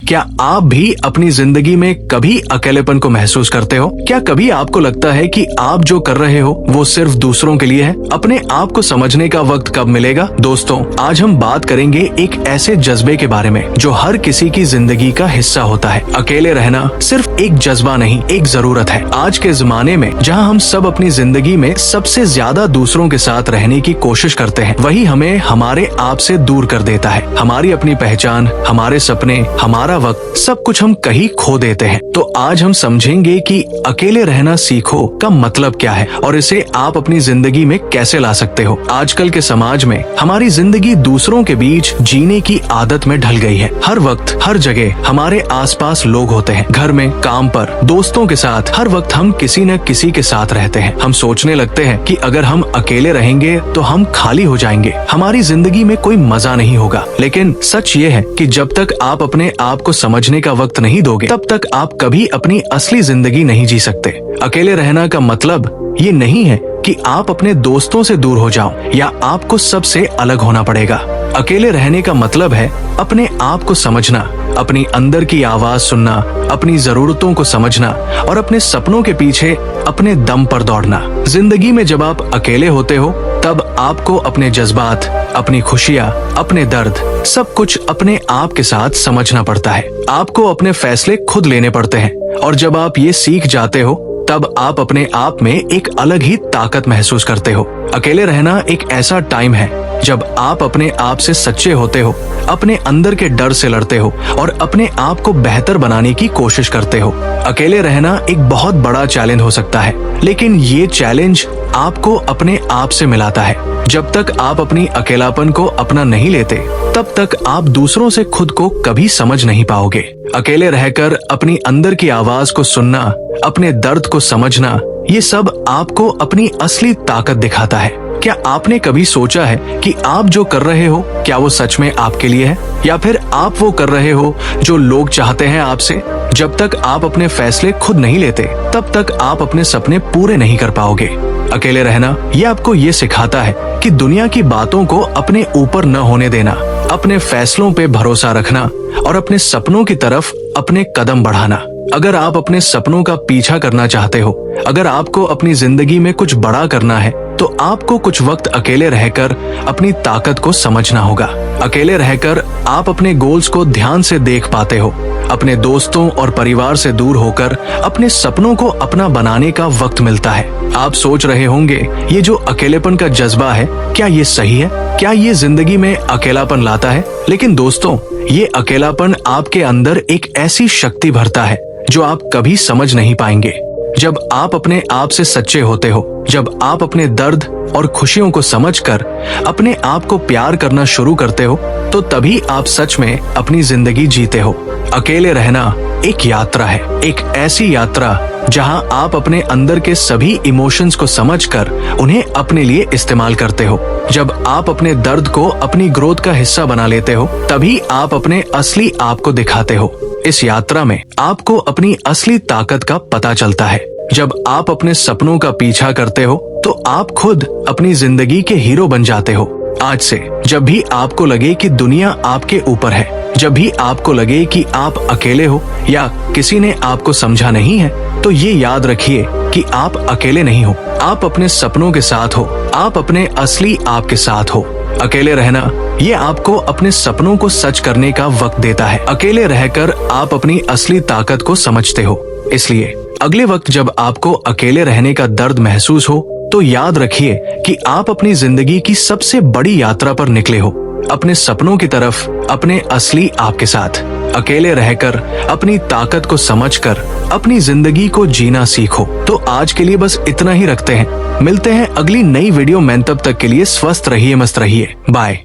क्या आप भी अपनी जिंदगी में कभी अकेलेपन को महसूस करते हो? क्या कभी आपको लगता है कि आप जो कर रहे हो वो सिर्फ दूसरों के लिए है? अपने आप को समझने का वक्त कब मिलेगा? दोस्तों, आज हम बात करेंगे एक ऐसे जज्बे के बारे में जो हर किसी की जिंदगी का हिस्सा होता है। अकेले रहना सिर्फ एक जज्बा नहीं, एक जरूरत है। आज के जमाने में जहाँ हम सब अपनी जिंदगी में सबसे ज्यादा दूसरों के साथ रहने की कोशिश करते हैं, वही हमें हमारे आप से दूर कर देता है। हमारी अपनी पहचान, हमारे सपने, हमारा वक्त, सब कुछ हम कहीं खो देते हैं। तो आज हम समझेंगे कि अकेले रहना सीखो का मतलब क्या है और इसे आप अपनी जिंदगी में कैसे ला सकते हो। आजकल के समाज में हमारी जिंदगी दूसरों के बीच जीने की आदत में ढल गई है। हर वक्त हर जगह हमारे आसपास लोग होते हैं, घर में, काम पर, दोस्तों के साथ। हर वक्त हम किसी न किसी के साथ रहते हैं। हम सोचने लगते हैं कि अगर हम अकेले रहेंगे तो हम खाली हो जाएंगे, हमारी जिंदगी में कोई मजा नहीं होगा। लेकिन सच ये है कि जब तक आप अपने आप को समझने का वक्त नहीं दोगे, तब तक आप कभी अपनी असली जिंदगी नहीं जी सकते। अकेले रहना का मतलब ये नहीं है कि आप अपने दोस्तों से दूर हो जाओ या आपको सबसे अलग होना पड़ेगा। अकेले रहने का मतलब है अपने आप को समझना, अपनी अंदर की आवाज सुनना, अपनी जरूरतों को समझना और अपने सपनों के पीछे अपने दम पर दौड़ना। जिंदगी में जब आप अकेले होते हो तब आपको अपने जज्बात, अपनी खुशियाँ, अपने दर्द, सब कुछ अपने आप के साथ समझना पड़ता है। आपको अपने फैसले खुद लेने पड़ते हैं और जब आप ये सीख जाते हो तब आप अपने आप में एक अलग ही ताकत महसूस करते हो। अकेले रहना एक ऐसा टाइम है जब आप अपने आप से सच्चे होते हो, अपने अंदर के डर से लड़ते हो और अपने आप को बेहतर बनाने की कोशिश करते हो। अकेले रहना एक बहुत बड़ा चैलेंज हो सकता है, लेकिन ये चैलेंज आपको अपने आप से मिलाता है। जब तक आप अपनी अकेलापन को अपना नहीं लेते, तब तक आप दूसरों से खुद को कभी समझ नहीं पाओगे। अकेले रहकर अपनी अंदर की आवाज को सुनना, अपने दर्द को समझना, ये सब आपको अपनी असली ताकत दिखाता है। क्या आपने कभी सोचा है कि आप जो कर रहे हो क्या वो सच में आपके लिए है, या फिर आप वो कर रहे हो जो लोग चाहते हैं आपसे? जब तक आप अपने फैसले खुद नहीं लेते, तब तक आप अपने सपने पूरे नहीं कर पाओगे। अकेले रहना ये आपको ये सिखाता है कि दुनिया की बातों को अपने ऊपर न होने देना, अपने फैसलों पे भरोसा रखना और अपने सपनों की तरफ अपने कदम बढ़ाना। अगर आप अपने सपनों का पीछा करना चाहते हो, अगर आपको अपनी जिंदगी में कुछ बड़ा करना है, तो आपको कुछ वक्त अकेले रहकर अपनी ताकत को समझना होगा। अकेले रहकर आप अपने गोल्स को ध्यान से देख पाते हो। अपने दोस्तों और परिवार से दूर होकर अपने सपनों को अपना बनाने का वक्त मिलता है। आप सोच रहे होंगे, ये जो अकेलेपन का जज्बा है, क्या ये सही है? क्या ये जिंदगी में अकेलापन लाता है? लेकिन दोस्तों, ये अकेलापन आपके अंदर एक ऐसी शक्ति भरता है जो आप कभी समझ नहीं पाएंगे। जब आप अपने आप से सच्चे होते हो, जब आप अपने दर्द और खुशियों को समझकर अपने आप को प्यार करना शुरू करते हो, तो तभी आप सच में अपनी जिंदगी जीते हो। अकेले रहना एक यात्रा है, एक ऐसी यात्रा जहां आप अपने अंदर के सभी इमोशंस को समझकर उन्हें अपने लिए इस्तेमाल करते हो। जब आप अपने दर्द को अपनी ग्रोथ का हिस्सा बना लेते हो, तभी आप अपने असली आप को दिखाते हो। इस यात्रा में आपको अपनी असली ताकत का पता चलता है। जब आप अपने सपनों का पीछा करते हो, तो आप खुद अपनी जिंदगी के हीरो बन जाते हो। आज से जब भी आपको लगे कि दुनिया आपके ऊपर है, जब भी आपको लगे कि आप अकेले हो या किसी ने आपको समझा नहीं है, तो ये याद रखिए कि आप अकेले नहीं हो। आप अपने सपनों के साथ हो, आप अपने असली आप के साथ हो। अकेले रहना ये आपको अपने सपनों को सच करने का वक्त देता है। अकेले रहकर आप अपनी असली ताकत को समझते हो। इसलिए अगले वक्त जब आपको अकेले रहने का दर्द महसूस हो, तो याद रखिए कि आप अपनी जिंदगी की सबसे बड़ी यात्रा पर निकले हो, अपने सपनों की तरफ, अपने असली आप के साथ। अकेले रहकर अपनी ताकत को समझकर अपनी जिंदगी को जीना सीखो। तो आज के लिए बस इतना ही रखते हैं। मिलते हैं अगली नई वीडियो में, तब तक के लिए स्वस्थ रहिए, मस्त रहिए। बाय।